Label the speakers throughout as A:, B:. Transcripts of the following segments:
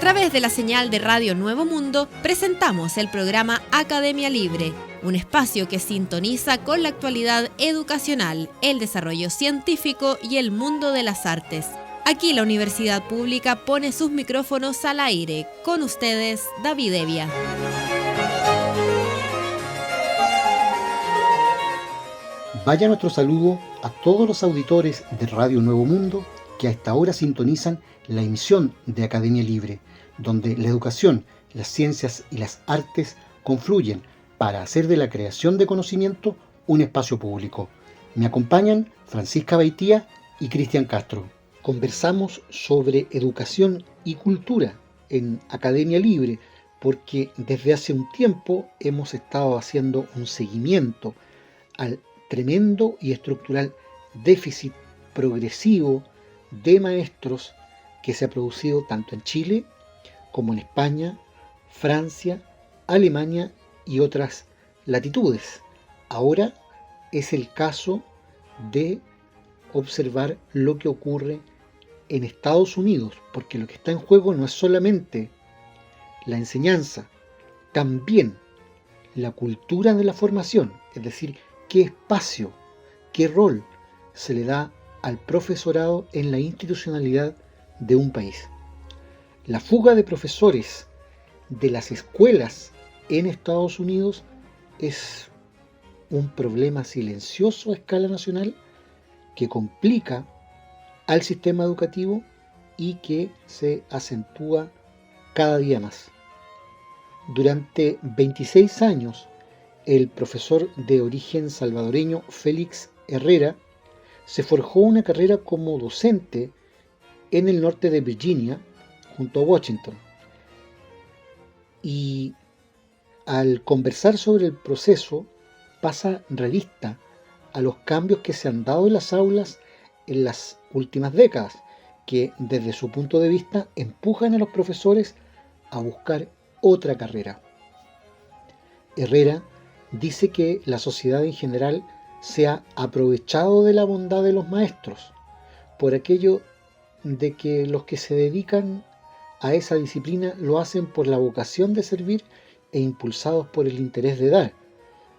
A: través de la señal de Radio Nuevo Mundo, presentamos el programa Academia Libre, un espacio que sintoniza con la actualidad educacional, el desarrollo científico y el mundo de las artes. Aquí la Universidad Pública pone sus micrófonos al aire. Con ustedes, David Evia.
B: Vaya nuestro saludo a todos los auditores de Radio Nuevo Mundo que a esta hora sintonizan la emisión de Academia Libre, donde la educación, las ciencias y las artes confluyen para hacer de la creación de conocimiento un espacio público. Me acompañan Francisca Baitía y Cristian Castro. Conversamos sobre educación y cultura en Academia Libre porque desde hace un tiempo hemos estado haciendo un seguimiento al tremendo y estructural déficit progresivo de maestros que se ha producido tanto en Chile como en España, Francia, Alemania y otras latitudes. Ahora es el caso de observar lo que ocurre en Estados Unidos, porque lo que está en juego no es solamente la enseñanza, también la cultura de la formación, es decir, qué espacio, qué rol se le da al profesorado en la institucionalidad de un país. La fuga de profesores de las escuelas en Estados Unidos es un problema silencioso a escala nacional que complica al sistema educativo y que se acentúa cada día más. Durante 26 años, el profesor de origen salvadoreño Félix Herrera se forjó una carrera como docente en el norte de Virginia, junto a Washington. Y al conversar sobre el proceso, pasa revista a los cambios que se han dado en las aulas en las últimas décadas, que desde su punto de vista empujan a los profesores a buscar otra carrera. Herrera dice que la sociedad en general se ha aprovechado de la bondad de los maestros, por aquello de que los que se dedican a esa disciplina lo hacen por la vocación de servir e impulsados por el interés de dar,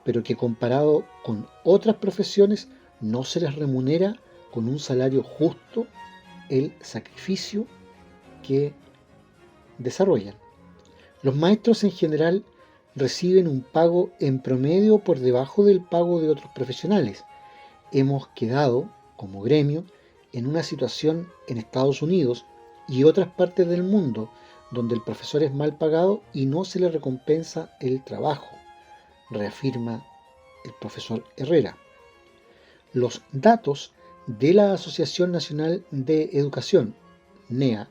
B: pero que comparado con otras profesiones no se les remunera con un salario justo el sacrificio que desarrollan. Los maestros en general reciben un pago en promedio por debajo del pago de otros profesionales. Hemos quedado, como gremio, en una situación en Estados Unidos y otras partes del mundo donde el profesor es mal pagado y no se le recompensa el trabajo, reafirma el profesor Herrera. Los datos de la Asociación Nacional de Educación, NEA,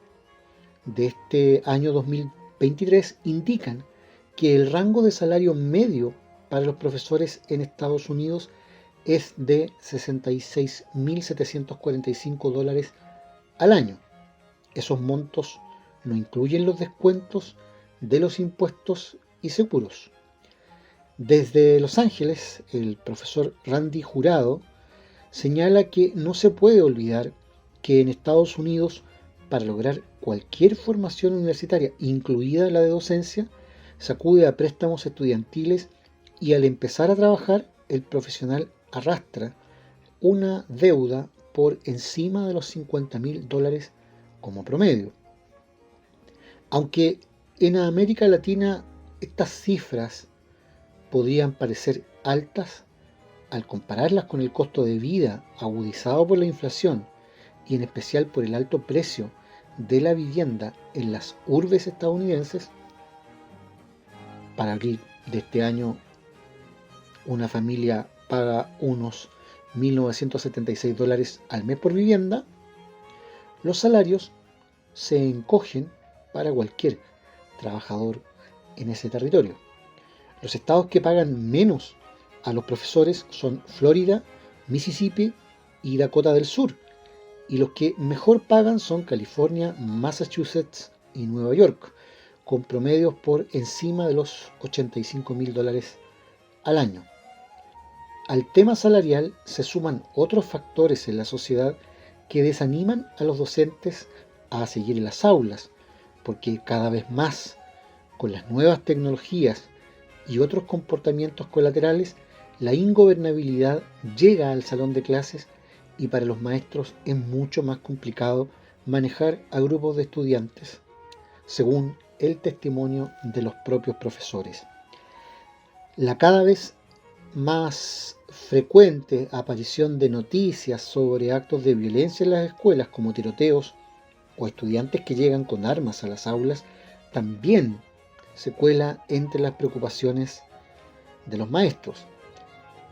B: de este año 2023 indican que el rango de salario medio para los profesores en Estados Unidos es de $66.745 al año. Esos montos no incluyen los descuentos de los impuestos y seguros. Desde Los Ángeles, el profesor Randy Jurado señala que no se puede olvidar que en Estados Unidos, para lograr cualquier formación universitaria, incluida la de docencia, se acude a préstamos estudiantiles y al empezar a trabajar, el profesional arrastra una deuda por encima de los $50.000 como promedio. Aunque en América Latina estas cifras podrían parecer altas, al compararlas con el costo de vida agudizado por la inflación y en especial por el alto precio de la vivienda en las urbes estadounidenses, para abril de este año una familia paga unos $1.976 al mes por vivienda, los salarios se encogen para cualquier trabajador en ese territorio. Los estados que pagan menos a los profesores son Florida, Mississippi y Dakota del Sur, y los que mejor pagan son California, Massachusetts y Nueva York, con promedios por encima de los $85.000 al año. Al tema salarial se suman otros factores en la sociedad que desaniman a los docentes a seguir en las aulas, porque cada vez más, con las nuevas tecnologías y otros comportamientos colaterales, la ingobernabilidad llega al salón de clases y para los maestros es mucho más complicado manejar a grupos de estudiantes, según el testimonio de los propios profesores. La cada vez más frecuente aparición de noticias sobre actos de violencia en las escuelas, como tiroteos o estudiantes que llegan con armas a las aulas, también se cuela entre las preocupaciones de los maestros.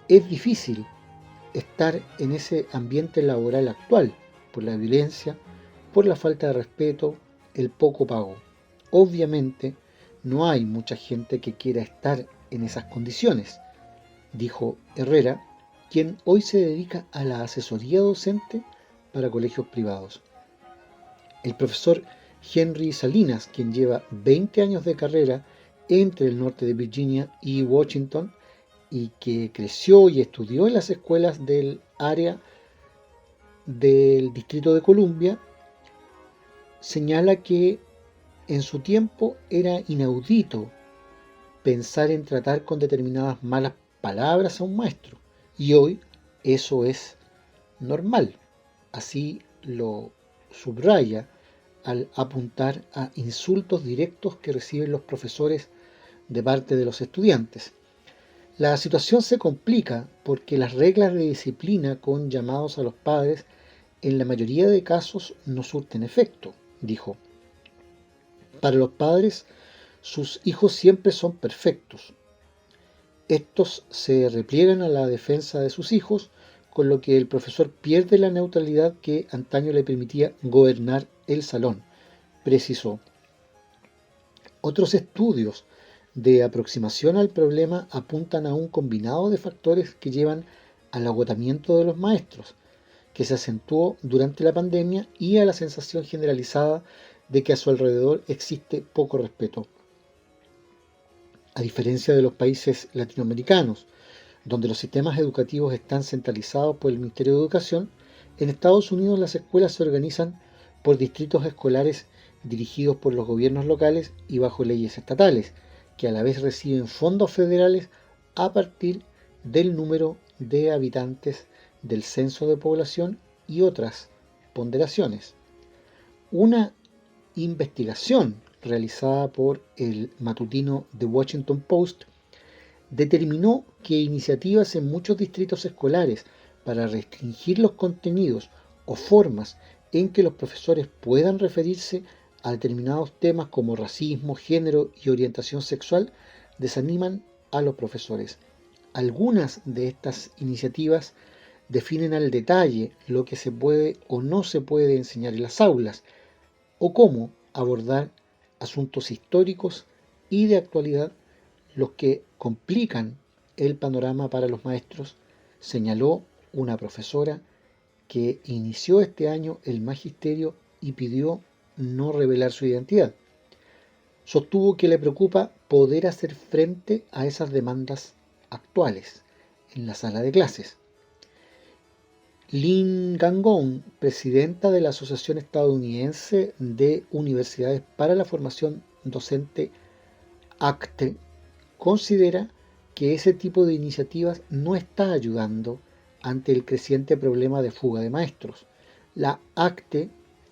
B: Es difícil estar en ese ambiente laboral actual por la violencia, por la falta de respeto, el poco pago. Obviamente no hay mucha gente que quiera estar en esas condiciones, dijo Herrera, quien hoy se dedica a la asesoría docente para colegios privados. El profesor Henry Salinas, quien lleva 20 años de carrera entre el norte de Virginia y Washington, y que creció y estudió en las escuelas del área del Distrito de Columbia, señala que en su tiempo era inaudito pensar en tratar con determinadas malas palabras a un maestro, y hoy eso es normal. Así lo subraya al apuntar a insultos directos que reciben los profesores de parte de los estudiantes. La situación se complica porque las reglas de disciplina con llamados a los padres en la mayoría de casos no surten efecto, dijo. Para los padres, sus hijos siempre son perfectos. Estos se repliegan a la defensa de sus hijos, con lo que el profesor pierde la neutralidad que antaño le permitía gobernar el salón, precisó. Otros estudios de aproximación al problema apuntan a un combinado de factores que llevan al agotamiento de los maestros, que se acentuó durante la pandemia, y a la sensación generalizada de que a su alrededor existe poco respeto. A diferencia de los países latinoamericanos, donde los sistemas educativos están centralizados por el Ministerio de Educación, en Estados Unidos las escuelas se organizan por distritos escolares dirigidos por los gobiernos locales y bajo leyes estatales, que a la vez reciben fondos federales a partir del número de habitantes del censo de población y otras ponderaciones. Una investigación realizada por el matutino The Washington Post determinó que iniciativas en muchos distritos escolares para restringir los contenidos o formas en que los profesores puedan referirse a determinados temas como racismo, género y orientación sexual desaniman a los profesores. Algunas de estas iniciativas definen al detalle lo que se puede o no se puede enseñar en las aulas, o cómo abordar asuntos históricos y de actualidad, los que complican el panorama para los maestros, señaló una profesora que inició este año el magisterio y pidió no revelar su identidad. Sostuvo que le preocupa poder hacer frente a esas demandas actuales en la sala de clases. Lynn Gangone, presidenta de la Asociación Estadounidense de Universidades para la Formación Docente, ACTE, considera que ese tipo de iniciativas no está ayudando ante el creciente problema de fuga de maestros. La ACTE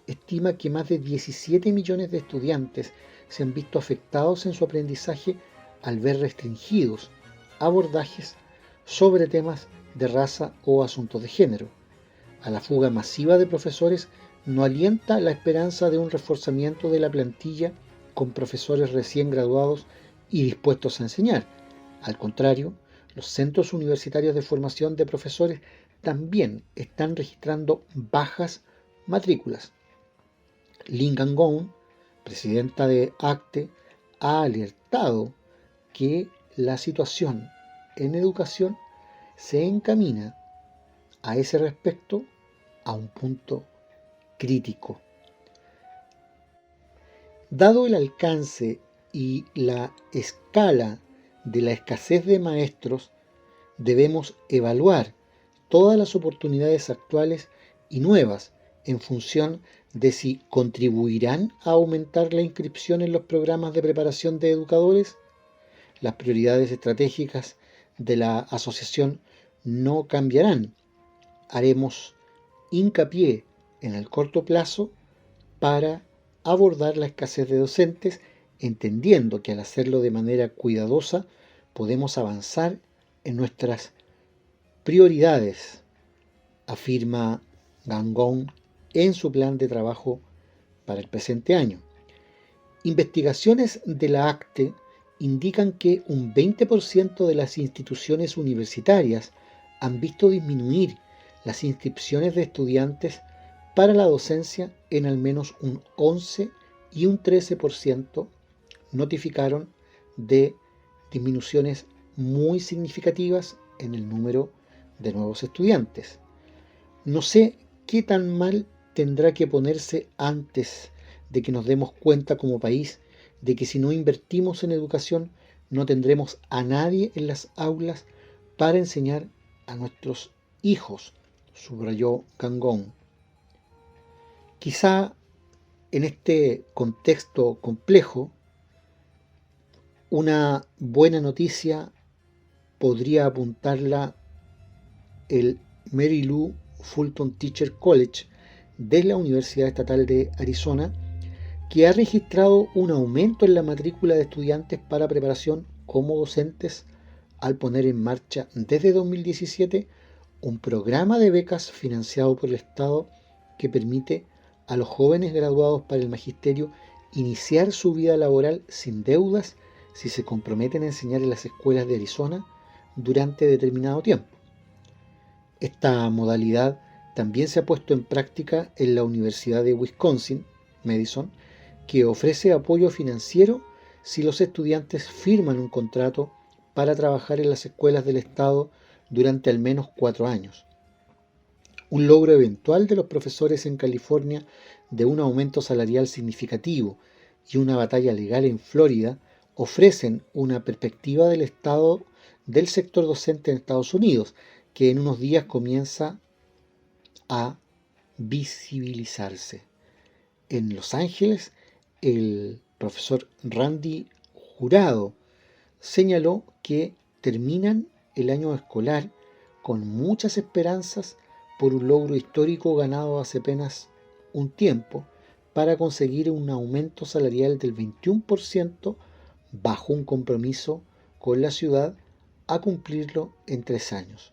B: estima que más de 17 millones de estudiantes se han visto afectados en su aprendizaje al ver restringidos abordajes sobre temas de raza o asuntos de género. A la fuga masiva de profesores no alienta la esperanza de un reforzamiento de la plantilla con profesores recién graduados y dispuestos a enseñar. Al contrario, los centros universitarios de formación de profesores también están registrando bajas matrículas. Lynn Gangone, presidenta de ACTE, ha alertado que la situación en educación se encamina a ese respecto a un punto crítico. Dado el alcance y la escala de la escasez de maestros, debemos evaluar todas las oportunidades actuales y nuevas en función de si contribuirán a aumentar la inscripción en los programas de preparación de educadores. Las prioridades estratégicas de la asociación no cambiarán. Haremos hincapié en el corto plazo para abordar la escasez de docentes, entendiendo que al hacerlo de manera cuidadosa podemos avanzar en nuestras prioridades, afirma Gangón en su plan de trabajo para el presente año. Investigaciones de la ACTE indican que un 20% de las instituciones universitarias han visto disminuir las inscripciones de estudiantes para la docencia en al menos un 11 y un 13% notificaron de disminuciones muy significativas en el número de nuevos estudiantes. No sé qué tan mal tendrá que ponerse antes de que nos demos cuenta como país de que si no invertimos en educación no tendremos a nadie en las aulas para enseñar a nuestros hijos, subrayó Gangón. Quizá en este contexto complejo, una buena noticia podría apuntarla el Mary Lou Fulton Teacher College de la Universidad Estatal de Arizona, que ha registrado un aumento en la matrícula de estudiantes para preparación como docentes al poner en marcha desde 2017 un programa de becas financiado por el Estado que permite a los jóvenes graduados para el magisterio iniciar su vida laboral sin deudas si se comprometen a enseñar en las escuelas de Arizona durante determinado tiempo. Esta modalidad también se ha puesto en práctica en la Universidad de Wisconsin, Madison, que ofrece apoyo financiero si los estudiantes firman un contrato para trabajar en las escuelas del Estado durante al menos 4 años. Un logro eventual de los profesores en California de un aumento salarial significativo y una batalla legal en Florida ofrecen una perspectiva del estado del sector docente en Estados Unidos, que en unos días comienza a visibilizarse. En Los Ángeles, el profesor Randy Jurado señaló que terminan el año escolar con muchas esperanzas por un logro histórico ganado hace apenas un tiempo para conseguir un aumento salarial del 21% bajo un compromiso con la ciudad a cumplirlo en 3 años.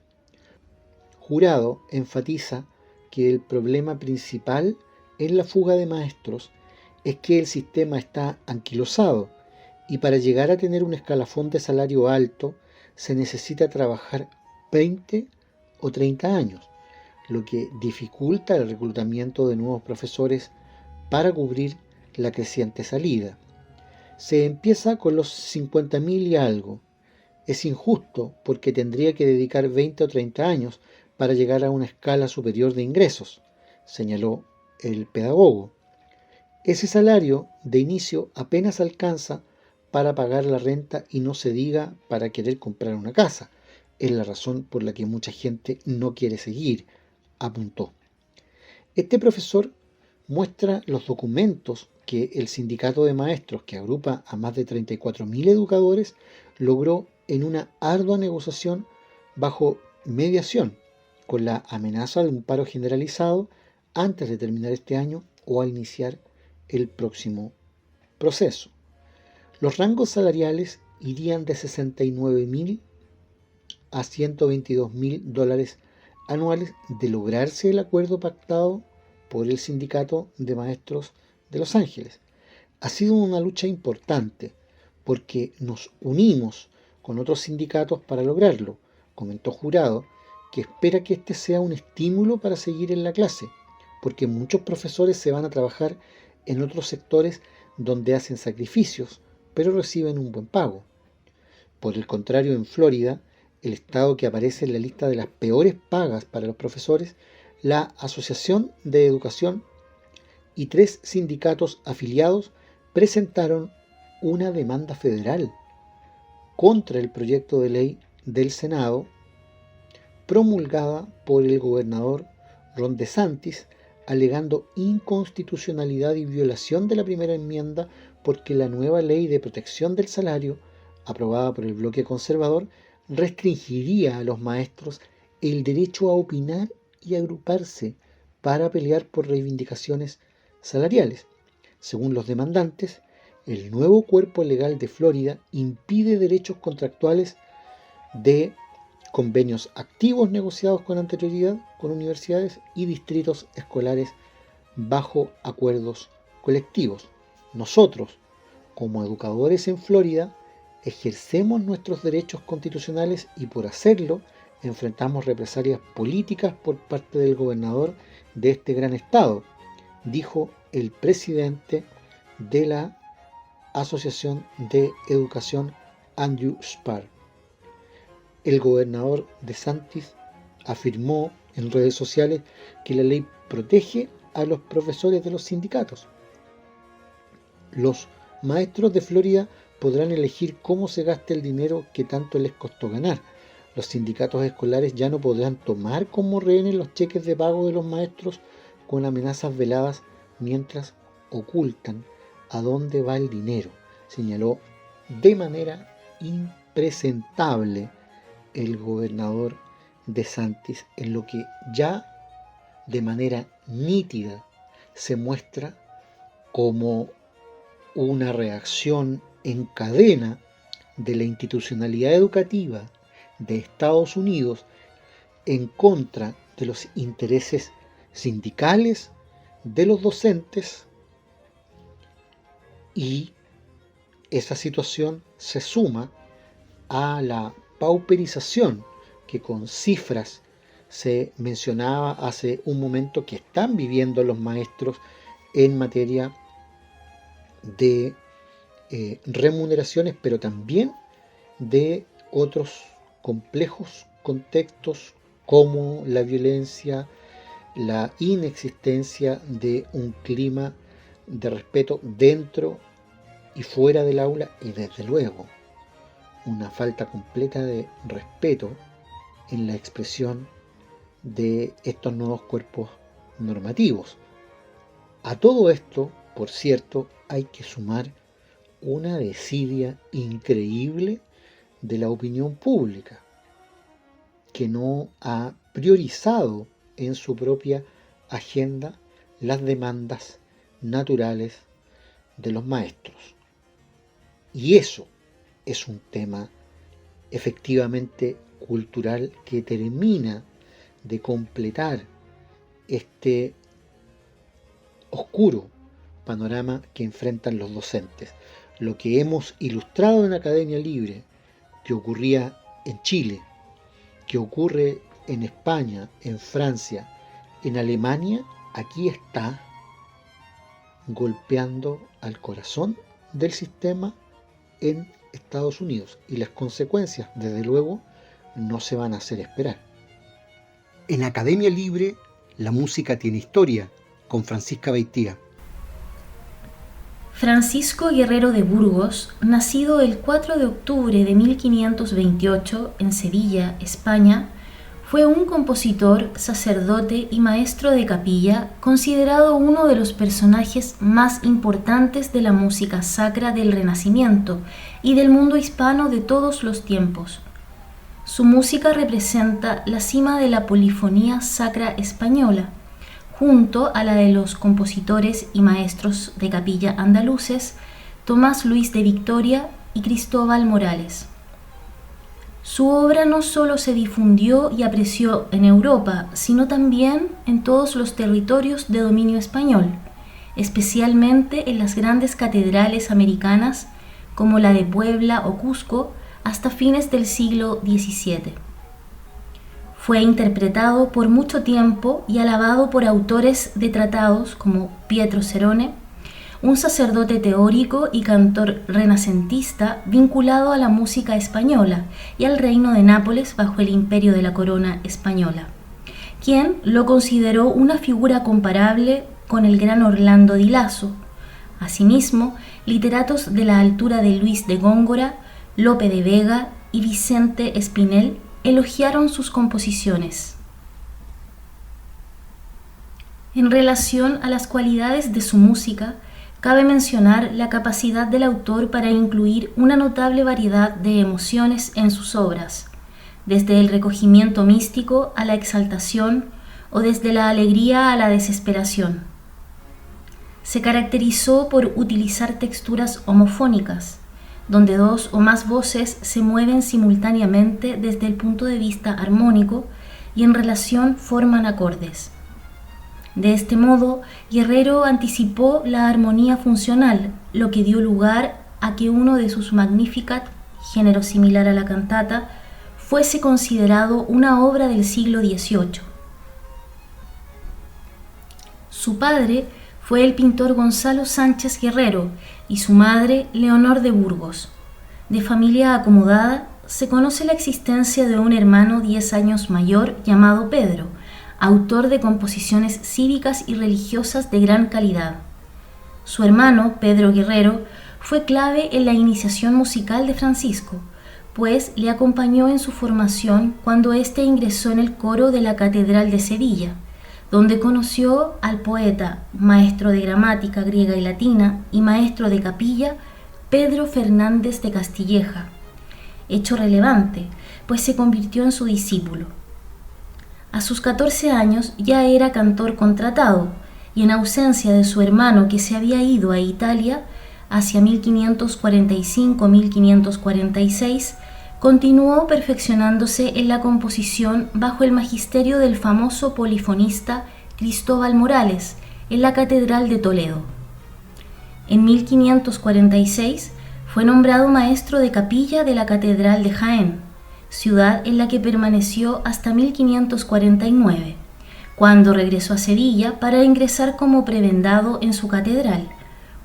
B: Jurado enfatiza que el problema principal en la fuga de maestros es que el sistema está anquilosado y para llegar a tener un escalafón de salario alto se necesita trabajar 20 o 30 años, lo que dificulta el reclutamiento de nuevos profesores para cubrir la creciente salida. Se empieza con los 50.000 y algo. Es injusto porque tendría que dedicar 20 o 30 años para llegar a una escala superior de ingresos, señaló el pedagogo. Ese salario de inicio apenas alcanza para pagar la renta y no se diga para querer comprar una casa. Es la razón por la que mucha gente no quiere seguir, apuntó. Este profesor muestra los documentos que el sindicato de maestros, que agrupa a más de 34.000 educadores, logró en una ardua negociación bajo mediación, con la amenaza de un paro generalizado antes de terminar este año o al iniciar el próximo proceso. Los rangos salariales irían de $69.000 a $122.000 anuales de lograrse el acuerdo pactado por el sindicato de maestros de Los Ángeles. Ha sido una lucha importante porque nos unimos con otros sindicatos para lograrlo, comentó Jurado, que espera que este sea un estímulo para seguir en la clase, porque muchos profesores se van a trabajar en otros sectores donde hacen sacrificios, pero reciben un buen pago. Por el contrario, en Florida, el estado que aparece en la lista de las peores pagas para los profesores, la Asociación de Educación y 3 sindicatos afiliados presentaron una demanda federal contra el proyecto de ley del Senado promulgada por el gobernador Ron DeSantis alegando inconstitucionalidad y violación de la primera enmienda porque la nueva ley de protección del salario, aprobada por el bloque conservador, restringiría a los maestros el derecho a opinar y agruparse para pelear por reivindicaciones salariales. Según los demandantes, el nuevo cuerpo legal de Florida impide derechos contractuales de convenios activos negociados con anterioridad con universidades y distritos escolares bajo acuerdos colectivos. Nosotros, como educadores en Florida, ejercemos nuestros derechos constitucionales y por hacerlo enfrentamos represalias políticas por parte del gobernador de este gran estado, dijo el presidente de la Asociación de Educación, Andrew Spar. El gobernador DeSantis afirmó en redes sociales que la ley protege a los profesores de los sindicatos. Los maestros de Florida podrán elegir cómo se gasta el dinero que tanto les costó ganar. Los sindicatos escolares ya no podrán tomar como rehenes los cheques de pago de los maestros con amenazas veladas mientras ocultan a dónde va el dinero, señaló de manera impresentable el gobernador DeSantis, en lo que ya de manera nítida se muestra como una reacción en cadena de la institucionalidad educativa de Estados Unidos en contra de los intereses sindicales de los docentes, y esa situación se suma a la pauperización que con cifras se mencionaba hace un momento que están viviendo los maestros en materia de remuneraciones, pero también de otros complejos contextos como la violencia, la inexistencia de un clima de respeto dentro y fuera del aula, y desde luego una falta completa de respeto en la expresión de estos nuevos cuerpos normativos. A todo esto, por cierto, hay que sumar una desidia increíble de la opinión pública, que no ha priorizado en su propia agenda las demandas naturales de los maestros. Y eso es un tema efectivamente cultural que termina de completar este oscuro panorama que enfrentan los docentes. Lo que hemos ilustrado en Academia Libre, que ocurría en Chile, que ocurre en España, en Francia, en Alemania, aquí está golpeando al corazón del sistema en Estados Unidos, y las consecuencias, desde luego, no se van a hacer esperar. En Academia Libre, la música tiene historia, con Francisca Beitía.
C: Francisco Guerrero de Burgos, nacido el 4 de octubre de 1528 en Sevilla, España, fue un compositor, sacerdote y maestro de capilla, considerado uno de los personajes más importantes de la música sacra del Renacimiento y del mundo hispano de todos los tiempos. Su música representa la cima de la polifonía sacra española, junto a la de los compositores y maestros de capilla andaluces Tomás Luis de Victoria y Cristóbal Morales. Su obra no solo se difundió y apreció en Europa, sino también en todos los territorios de dominio español, especialmente en las grandes catedrales americanas como la de Puebla o Cusco hasta fines del siglo XVII. Fue interpretado por mucho tiempo y alabado por autores de tratados como Pietro Cerone, un sacerdote teórico y cantor renacentista vinculado a la música española y al reino de Nápoles bajo el imperio de la corona española, quien lo consideró una figura comparable con el gran Orlando di Lasso. Asimismo, literatos de la altura de Luis de Góngora, Lope de Vega y Vicente Espinel elogiaron sus composiciones. En relación a las cualidades de su música, cabe mencionar la capacidad del autor para incluir una notable variedad de emociones en sus obras, desde el recogimiento místico a la exaltación o desde la alegría a la desesperación. Se caracterizó por utilizar texturas homofónicas, donde dos o más voces se mueven simultáneamente desde el punto de vista armónico y en relación forman acordes. De este modo, Guerrero anticipó la armonía funcional, lo que dio lugar a que uno de sus Magnificat, género similar a la cantata, fuese considerado una obra del siglo XVIII. Su padre fue el pintor Gonzalo Sánchez Guerrero y su madre Leonor de Burgos. De familia acomodada, se conoce la existencia de un hermano 10 años mayor llamado Pedro, autor de composiciones cívicas y religiosas de gran calidad. Su hermano, Pedro Guerrero, fue clave en la iniciación musical de Francisco, pues le acompañó en su formación cuando éste ingresó en el coro de la Catedral de Sevilla, donde conoció al poeta, maestro de gramática griega y latina y maestro de capilla, Pedro Fernández de Castilleja, hecho relevante, pues se convirtió en su discípulo. A sus 14 años ya era cantor contratado y en ausencia de su hermano que se había ido a Italia hacia 1545-1546, continuó perfeccionándose en la composición bajo el magisterio del famoso polifonista Cristóbal Morales en la Catedral de Toledo. En 1546 fue nombrado maestro de capilla de la Catedral de Jaén, ciudad en la que permaneció hasta 1549, cuando regresó a Sevilla para ingresar como prebendado en su catedral,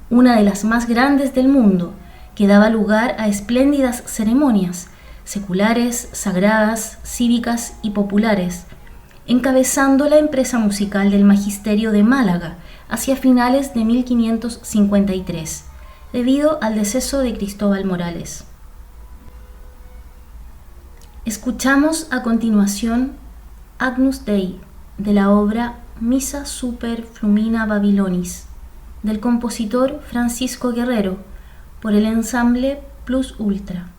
C: una de las más grandes del mundo, que daba lugar a espléndidas ceremonias, seculares, sagradas, cívicas y populares, encabezando la empresa musical del magisterio de Málaga hacia finales de 1553, debido al deceso de Cristóbal Morales. Escuchamos a continuación Agnus Dei, de la obra Missa super Flumina Babylonis, del compositor Francisco Guerrero, por el ensamble Plus Ultra.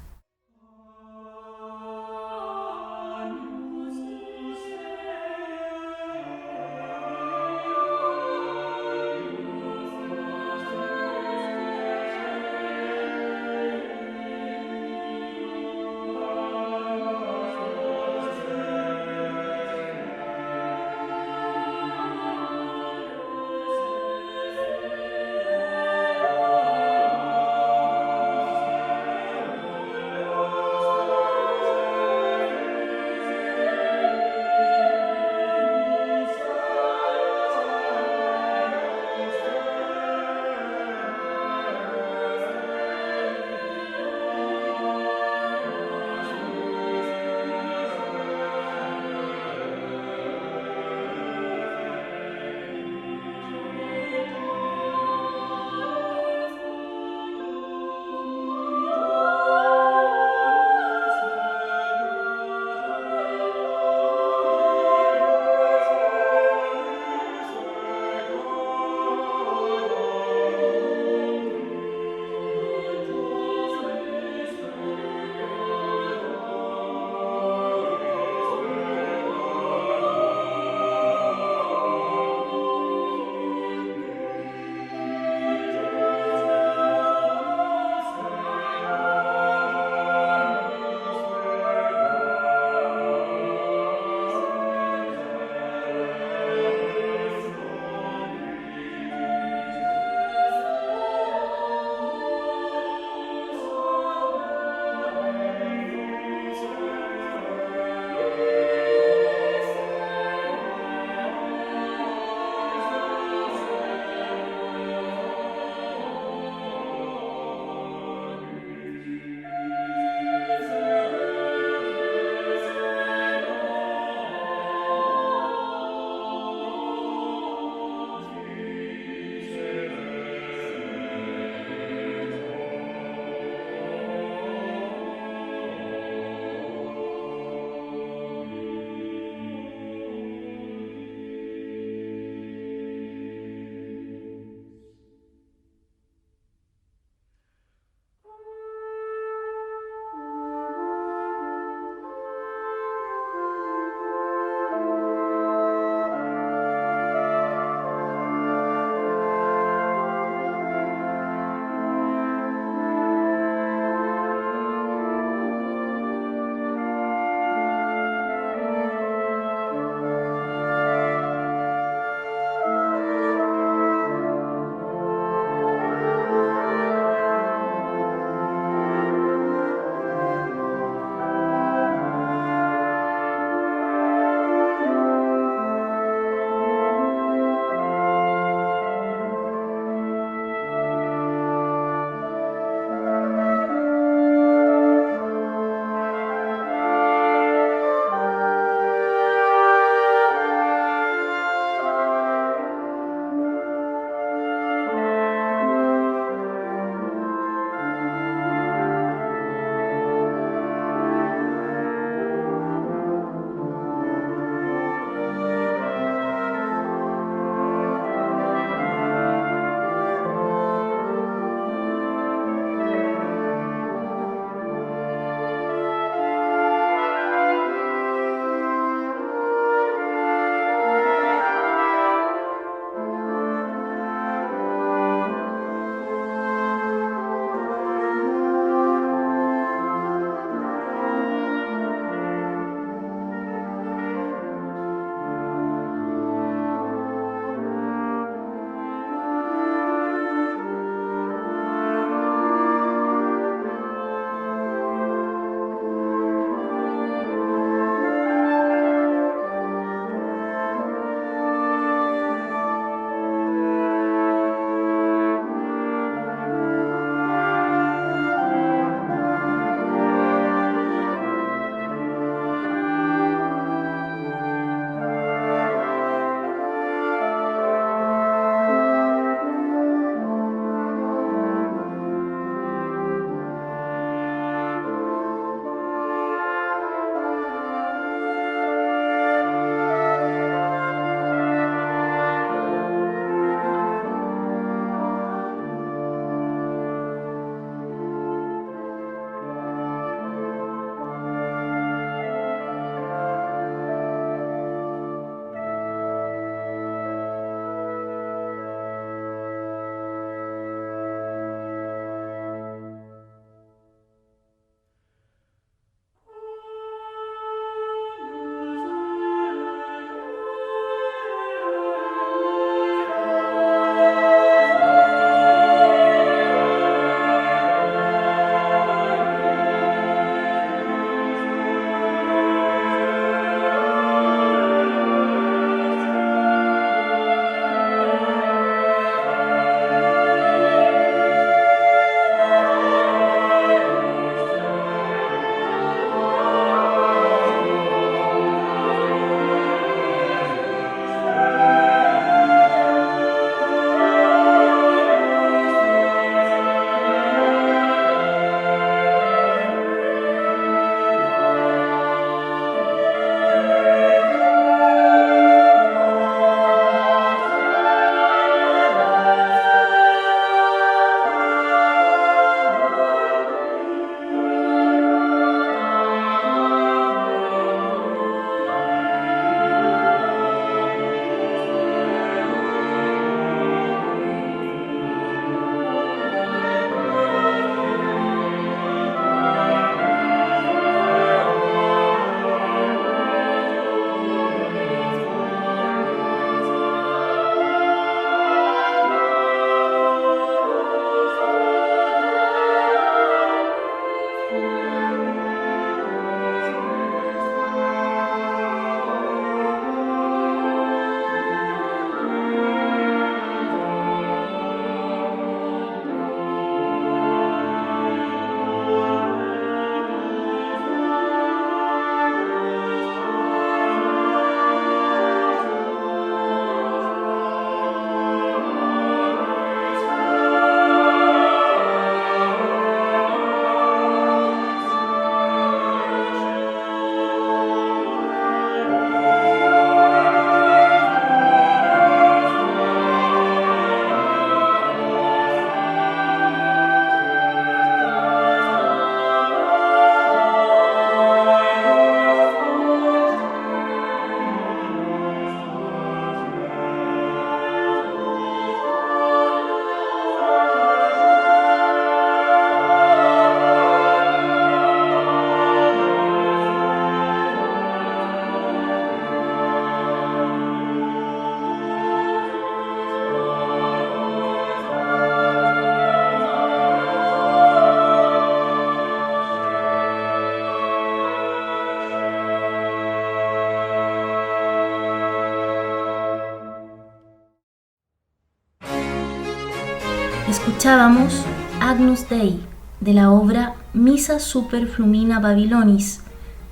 C: Escuchábamos Agnus Dei de la obra Missa Super Flumina Babylonis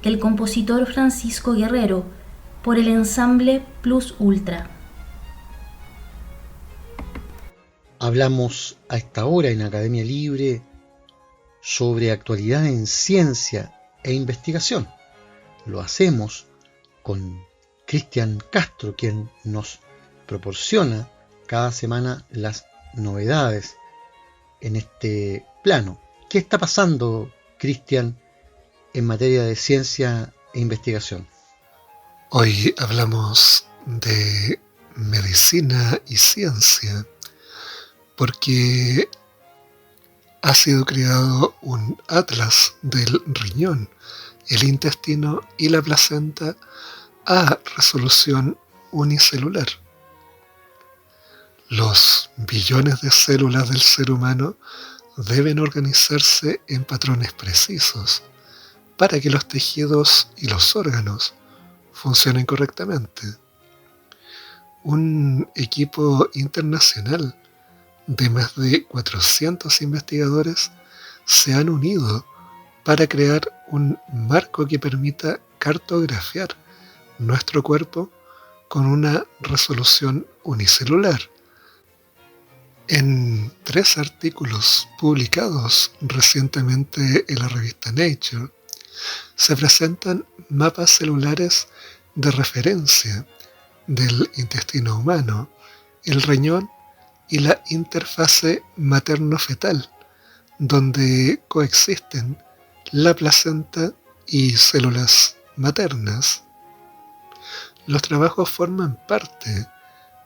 C: del compositor Francisco Guerrero por el ensamble Plus Ultra.
B: Hablamos a esta hora en Academia Libre sobre actualidad en ciencia e investigación. Lo hacemos con Cristian Castro, quien nos proporciona cada semana las novedades en este plano. ¿Qué está pasando, Cristian, en materia de ciencia e investigación?
D: Hoy hablamos de medicina y ciencia porque ha sido creado un atlas del riñón, el intestino y la placenta a resolución unicelular. Los billones de células del ser humano deben organizarse en patrones precisos para que los tejidos y los órganos funcionen correctamente. Un equipo internacional de más de 400 investigadores se han unido para crear un marco que permita cartografiar nuestro cuerpo con una resolución unicelular. En 3 artículos publicados recientemente en la revista Nature, se presentan mapas celulares de referencia del intestino humano, el riñón y la interfase materno-fetal, donde coexisten la placenta y células maternas. Los trabajos forman parte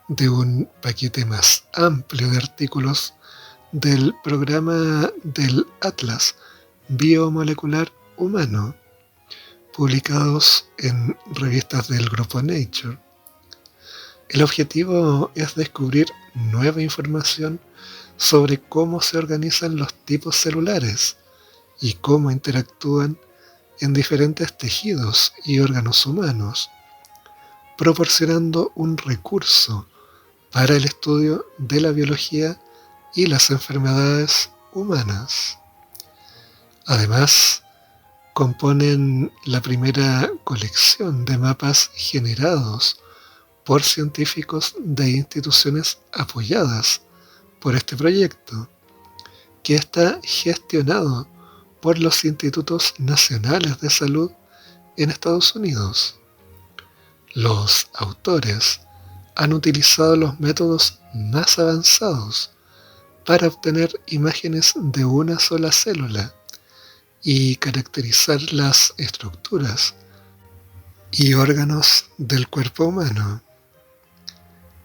D: de un paquete más amplio de artículos del programa del Atlas Biomolecular Humano, publicados en revistas del grupo Nature. El objetivo es descubrir nueva información sobre cómo se organizan los tipos celulares y cómo interactúan en diferentes tejidos y órganos humanos, proporcionando un recurso para el estudio de la biología y las enfermedades humanas. Además, componen la primera colección de mapas generados por científicos de instituciones apoyadas por este proyecto, que está gestionado por los Institutos Nacionales de Salud en Estados Unidos. Los autores han utilizado los métodos más avanzados para obtener imágenes de una sola célula y caracterizar las estructuras y órganos del cuerpo humano.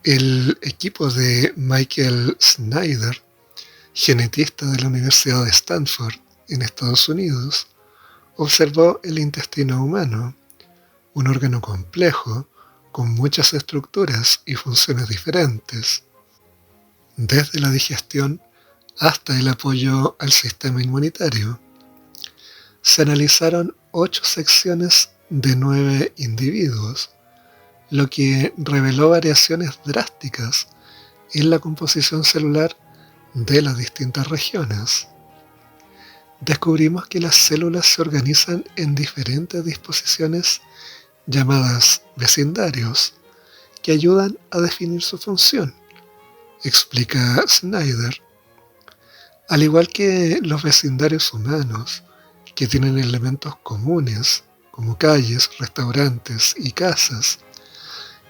D: El equipo de Michael Snyder, genetista de la Universidad de Stanford en Estados Unidos, observó el intestino humano, un órgano complejo con muchas estructuras y funciones diferentes, desde la digestión hasta el apoyo al sistema inmunitario. Se analizaron 8 secciones de 9 individuos, lo que reveló variaciones drásticas en la composición celular de las distintas regiones. Descubrimos que las células se organizan en diferentes disposiciones llamadas vecindarios, que ayudan a definir su función, explica Snyder. Al igual que los vecindarios humanos, que tienen elementos comunes, como calles, restaurantes y casas,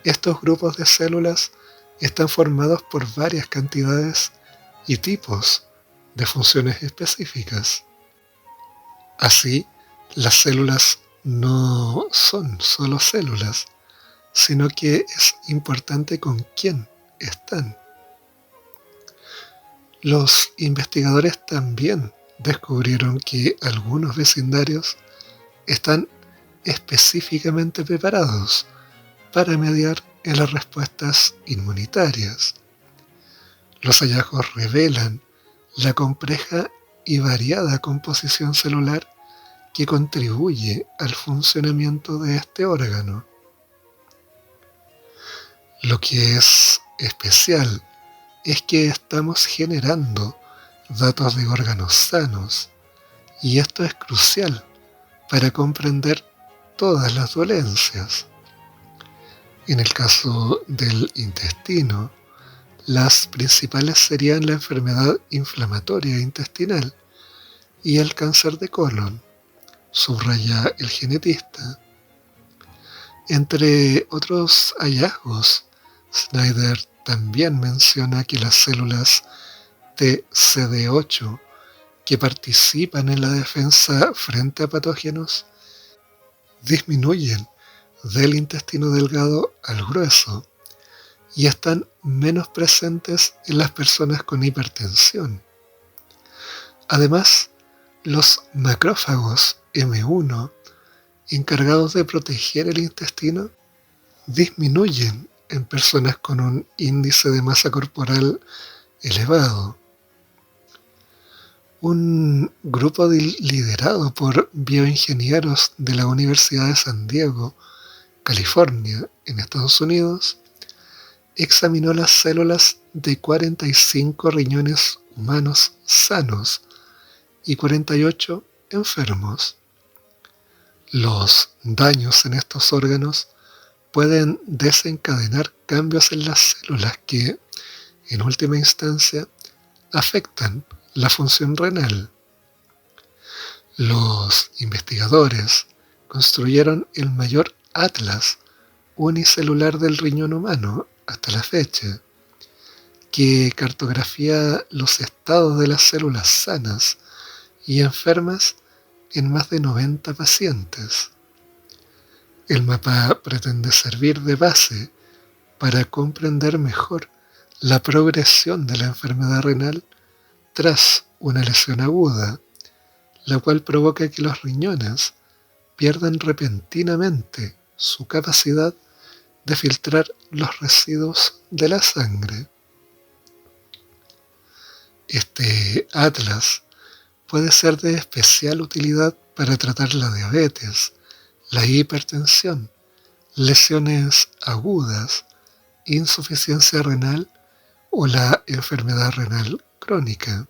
D: estos grupos de células están formados por varias cantidades y tipos de funciones específicas. Así, las células no son solo células, sino que es importante con quién están. Los investigadores también descubrieron que algunos vecindarios están específicamente preparados para mediar en las respuestas inmunitarias. Los hallazgos revelan la compleja y variada composición celular que contribuye al funcionamiento de este órgano. Lo que es especial es que estamos generando datos de órganos sanos, y esto es crucial para comprender todas las dolencias. En el caso del intestino, las principales serían la enfermedad inflamatoria intestinal y el cáncer de colon, subraya el genetista. Entre otros hallazgos, Snyder también menciona que las células TCD8 que participan en la defensa frente a patógenos disminuyen del intestino delgado al grueso y están menos presentes en las personas con hipertensión. Además, los macrófagos M1, encargados de proteger el intestino, disminuyen en personas con un índice de masa corporal elevado. Un grupo liderado por bioingenieros de la Universidad de San Diego, California, en Estados Unidos, examinó las células de 45 riñones humanos sanos y 48 enfermos. Los daños en estos órganos pueden desencadenar cambios en las células que, en última instancia, afectan la función renal. Los investigadores construyeron el mayor atlas unicelular del riñón humano hasta la fecha, que cartografía los estados de las células sanas y enfermas en más de 90 pacientes. El mapa pretende servir de base para comprender mejor la progresión de la enfermedad renal tras una lesión aguda, la cual provoca que los riñones pierdan repentinamente su capacidad de filtrar los residuos de la sangre. Este atlas puede ser de especial utilidad para tratar la diabetes, la hipertensión, lesiones agudas, insuficiencia renal o la enfermedad renal crónica,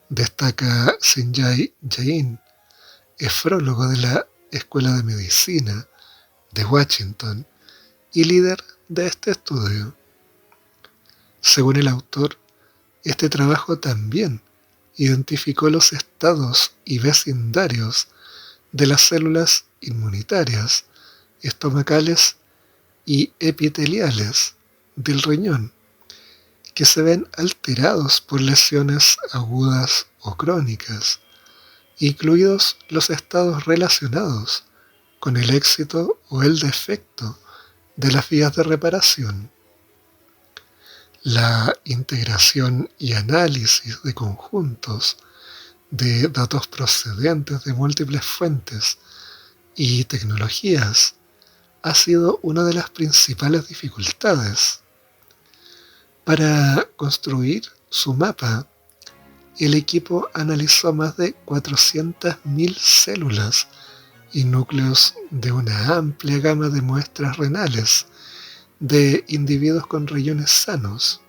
D: destaca Sanjay Jain, nefrólogo de la Escuela de Medicina de Washington y líder de este estudio. Según el autor, este trabajo también identificó los estados y vecindarios de las células inmunitarias, estomacales y epiteliales del riñón, que se ven alterados por lesiones agudas o crónicas, incluidos los estados relacionados con el éxito o el defecto de las vías de reparación. La integración y análisis de conjuntos de datos procedentes de múltiples fuentes y tecnologías ha sido una de las principales dificultades. Para construir su mapa, el equipo analizó más de 400.000 células y núcleos de una amplia gama de muestras renales de individuos con riñones sanos,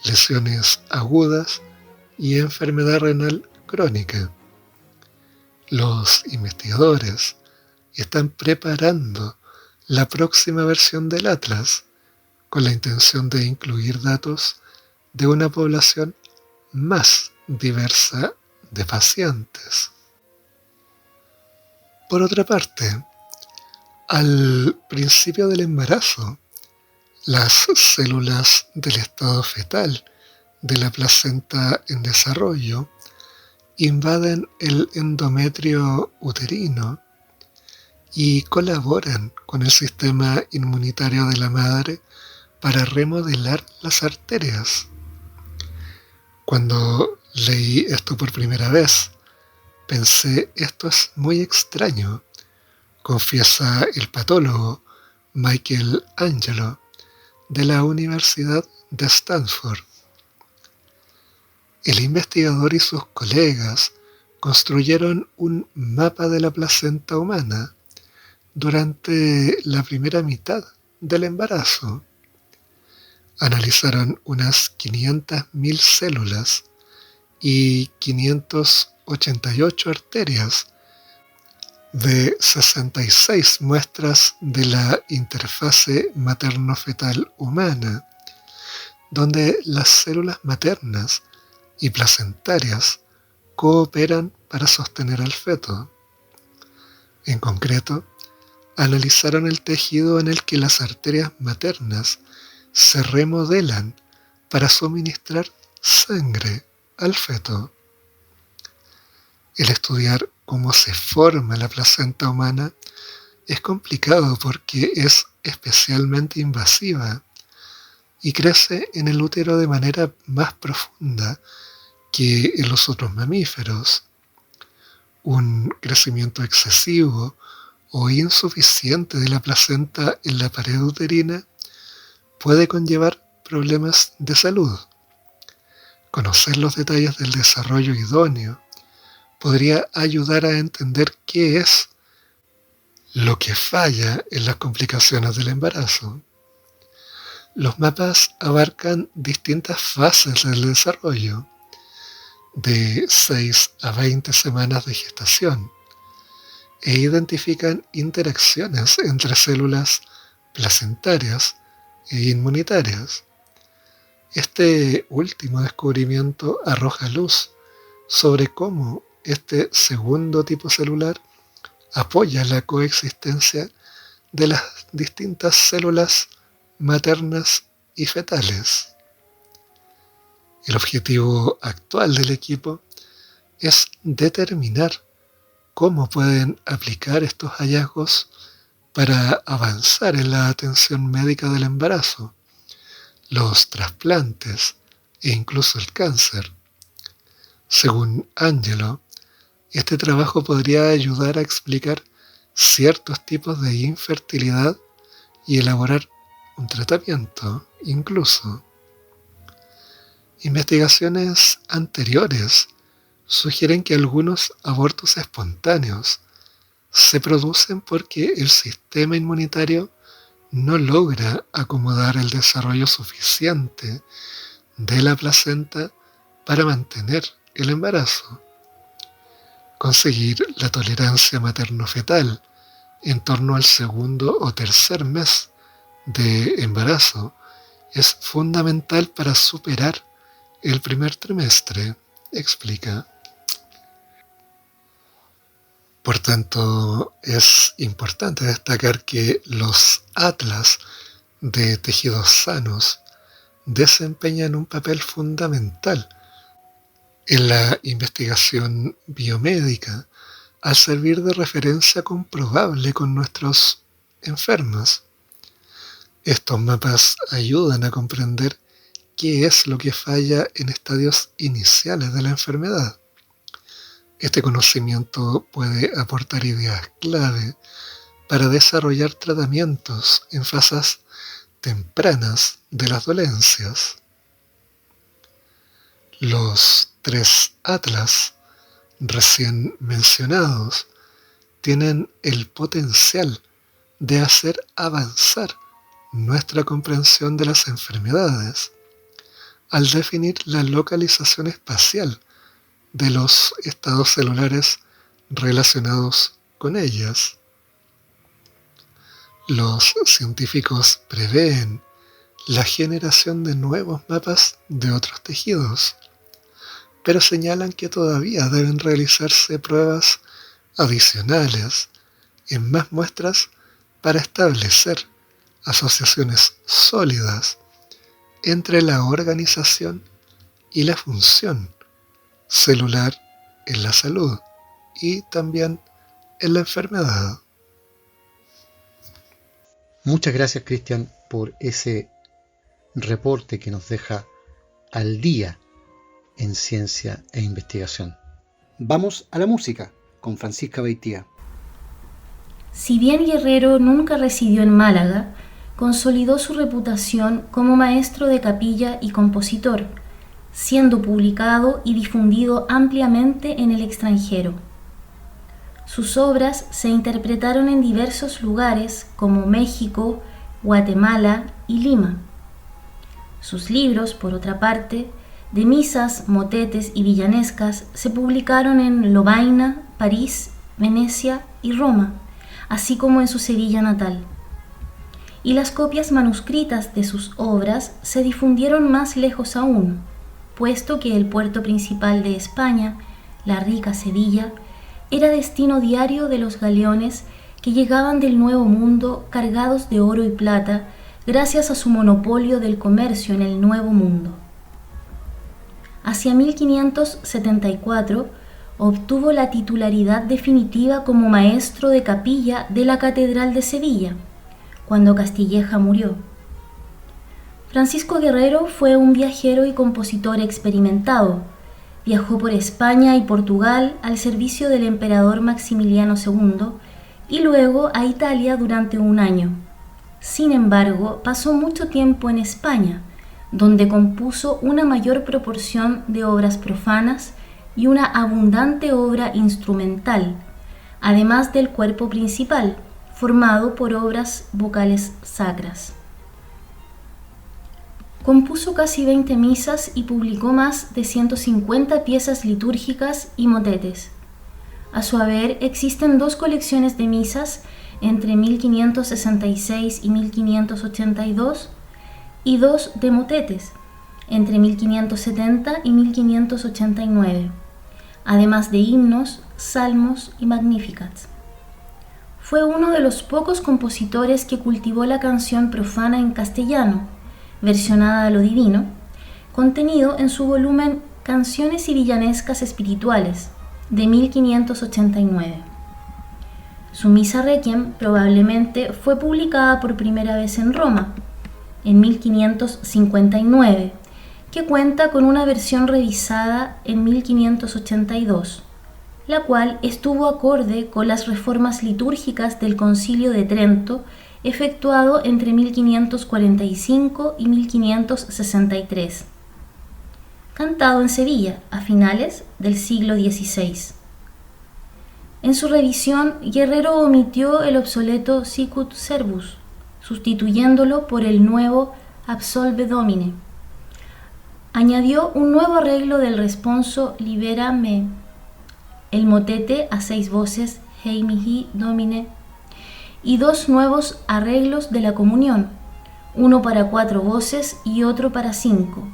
D: lesiones agudas y enfermedad renal crónica. Los investigadores están preparando la próxima versión del Atlas con la intención de incluir datos de una población más diversa de pacientes. Por otra parte, al principio del embarazo, las células del estado fetal de la placenta en desarrollo invaden el endometrio uterino y colaboran con el sistema inmunitario de la madre para remodelar las arterias. Cuando leí esto por primera vez, pensé, esto es muy extraño, confiesa el patólogo Michael Angelo de la Universidad de Stanford. El investigador y sus colegas construyeron un mapa de la placenta humana durante la primera mitad del embarazo. Analizaron unas 500.000 células y 588 arterias de 66 muestras de la interfase materno-fetal humana, donde las células maternas y placentarias cooperan para sostener al feto. En concreto, analizaron el tejido en el que las arterias maternas se remodelan para suministrar sangre al feto. El estudiar cómo se forma la placenta humana es complicado porque es especialmente invasiva y crece en el útero de manera más profunda que en los otros mamíferos. Un crecimiento excesivo o insuficiente de la placenta en la pared uterina puede conllevar problemas de salud. Conocer los detalles del desarrollo idóneo podría ayudar a entender qué es lo que falla en las complicaciones del embarazo. Los mapas abarcan distintas fases del desarrollo, de 6 a 20 semanas de gestación, e identifican interacciones entre células placentarias e inmunitarias. Este último descubrimiento arroja luz sobre cómo este segundo tipo celular apoya la coexistencia de las distintas células maternas y fetales. El objetivo actual del equipo es determinar cómo pueden aplicar estos hallazgos para avanzar en la atención médica del embarazo, los trasplantes e incluso el cáncer. Según Angelo, este trabajo podría ayudar a explicar ciertos tipos de infertilidad y elaborar un tratamiento incluso. Investigaciones anteriores sugieren que algunos abortos espontáneos se producen porque el sistema inmunitario no logra acomodar el desarrollo suficiente de la placenta para mantener el embarazo. Conseguir la tolerancia materno-fetal en torno al segundo o tercer mes de embarazo es fundamental para superar el primer trimestre, explica. Por tanto, es importante destacar que los atlas de tejidos sanos desempeñan un papel fundamental en la investigación biomédica al servir de referencia comprobable con nuestros enfermos. Estos mapas ayudan a comprender qué es lo que falla en estadios iniciales de la enfermedad. Este conocimiento puede aportar ideas clave para desarrollar tratamientos en fases tempranas de las dolencias. Los 3 atlas recién mencionados tienen el potencial de hacer avanzar nuestra comprensión de las enfermedades al definir la localización espacial de los estados celulares relacionados con ellas. Los científicos prevén la generación de nuevos mapas de otros tejidos, pero señalan que todavía deben realizarse pruebas adicionales en más muestras para establecer asociaciones sólidas entre la organización y la función celular en la salud y también en la enfermedad.
B: Muchas gracias, Cristian, por ese reporte que nos deja al día en ciencia e investigación. Vamos a la música con Francisca Beitía.
C: Si bien Guerrero nunca residió en Málaga, consolidó su reputación como maestro de capilla y compositor, siendo publicado y difundido ampliamente en el extranjero. Sus obras se interpretaron en diversos lugares como México, Guatemala y Lima. Sus libros, por otra parte, de misas, motetes y villanescas se publicaron en Lovaina, París, Venecia y Roma, así como en su Sevilla natal. Y las copias manuscritas de sus obras se difundieron más lejos aún, puesto que el puerto principal de España, la rica Sevilla, era destino diario de los galeones que llegaban del Nuevo Mundo cargados de oro y plata gracias a su monopolio del comercio en el Nuevo Mundo. Hacia 1574 obtuvo la titularidad definitiva como maestro de capilla de la Catedral de Sevilla, cuando Castilleja murió. Francisco Guerrero fue un viajero y compositor experimentado. Viajó por España y Portugal al servicio del emperador Maximiliano II y luego a Italia durante un año. Sin embargo, pasó mucho tiempo en España, donde compuso una mayor proporción de obras profanas y una abundante obra instrumental, además del cuerpo principal, formado por obras vocales sacras. Compuso casi 20 misas y publicó más de 150 piezas litúrgicas y motetes. A su haber existen 2 colecciones de misas entre 1566 y 1582 y 2 de motetes entre 1570 y 1589, además de himnos, salmos y magníficats. Fue uno de los pocos compositores que cultivó la canción profana en castellano, versionada a lo divino, contenido en su volumen Canciones y Villanescas Espirituales, de 1589. Su Misa Requiem probablemente fue publicada por primera vez en Roma, en 1559, que cuenta con una versión revisada en 1582, la cual estuvo acorde con las reformas litúrgicas del Concilio de Trento efectuado entre 1545 y 1563, cantado en Sevilla a finales del siglo XVI. En su revisión, Guerrero omitió el obsoleto Sicut Servus, sustituyéndolo por el nuevo Absolve Domine. Añadió un nuevo arreglo del responso Libera me, el motete a 6 voces Hei mihi Domine, y 2 nuevos arreglos de la comunión, uno para 4 voces y otro para 5.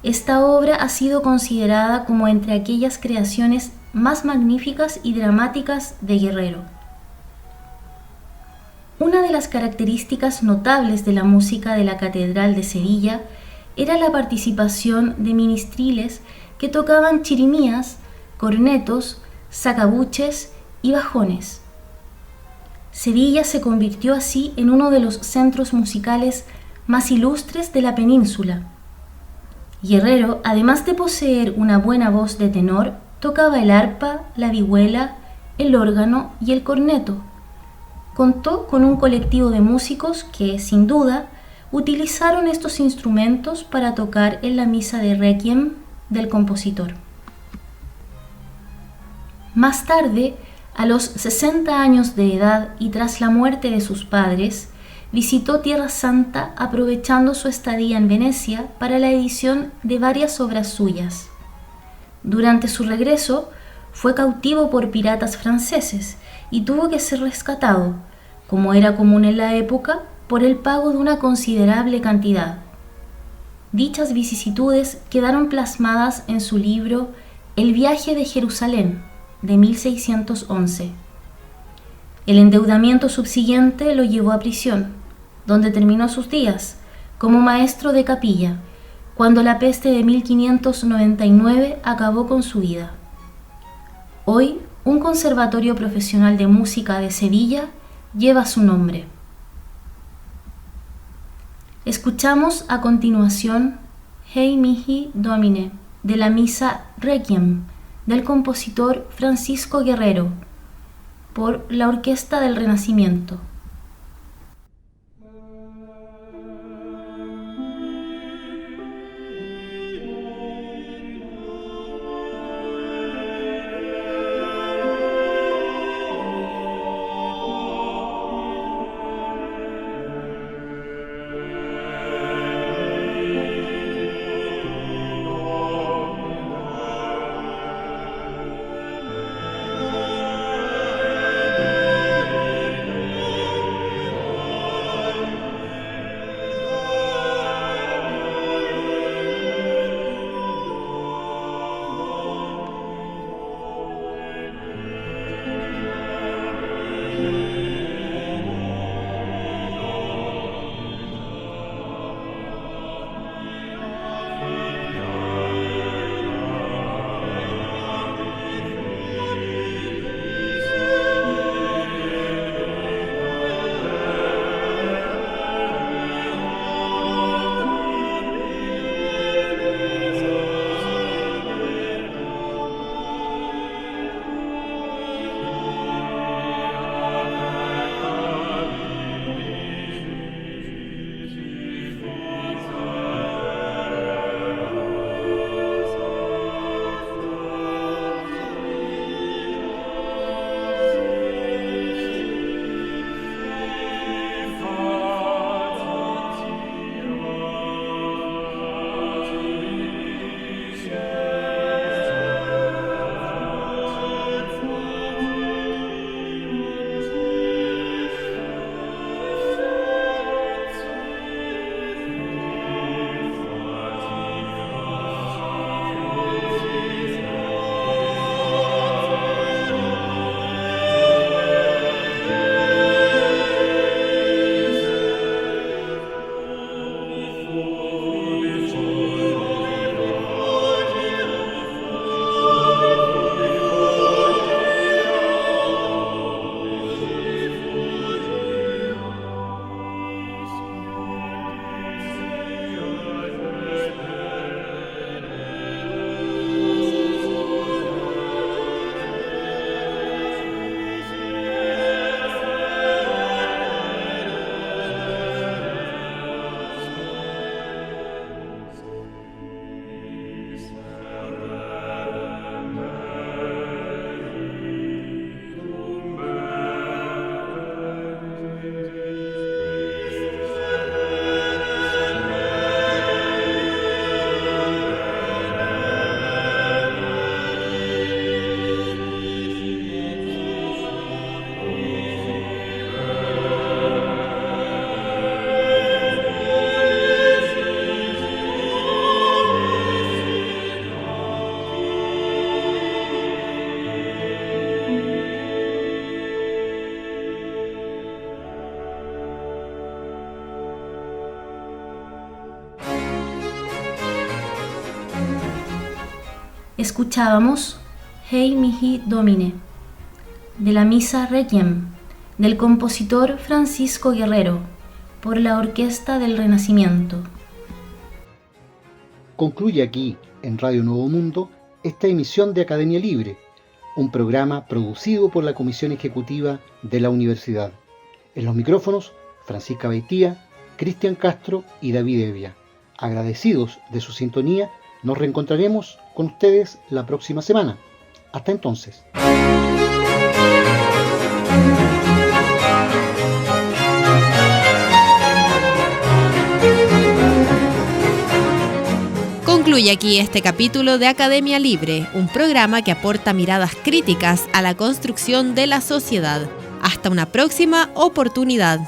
C: Esta obra ha sido considerada como entre aquellas creaciones más magníficas y dramáticas de Guerrero. Una de las características notables de la música de la Catedral de Sevilla era la participación de ministriles que tocaban chirimías, cornetos, sacabuches y bajones. Sevilla se convirtió así en uno de los centros musicales más ilustres de la península. Guerrero, además de poseer una buena voz de tenor, tocaba el arpa, la vihuela, el órgano y el corneto. Contó con un colectivo de músicos que, sin duda, utilizaron estos instrumentos para tocar en la misa de Requiem del compositor. Más tarde, a los 60 años de edad y tras la muerte de sus padres, visitó Tierra Santa aprovechando su estadía en Venecia para la edición de varias obras suyas. Durante su regreso, fue cautivo por piratas franceses y tuvo que ser rescatado, como era común en la época, por el pago de una considerable cantidad. Dichas vicisitudes quedaron plasmadas en su libro El viaje de Jerusalén, de 1611. El endeudamiento subsiguiente lo llevó a prisión, donde terminó sus días como maestro de capilla, cuando la peste de 1599 acabó con su vida. Hoy, un conservatorio profesional de música de Sevilla lleva su nombre. Escuchamos a continuación Hei mihi Domine, de la Misa Requiem, del compositor Francisco Guerrero, por la Orquesta del Renacimiento. escuchábamos Hei mihi Domine, de la misa Requiem, del compositor Francisco Guerrero, por la Orquesta del Renacimiento.
B: Concluye aquí, en Radio Nuevo Mundo, esta emisión de Academia Libre, un programa producido por la Comisión Ejecutiva de la Universidad. En los micrófonos, Francisca Baitía, Cristian Castro y David Evia. Agradecidos de su sintonía, nos reencontraremos con ustedes la próxima semana. Hasta entonces.
A: Concluye aquí este capítulo de Academia Libre, un programa que aporta miradas críticas a la construcción de la sociedad. Hasta una próxima oportunidad.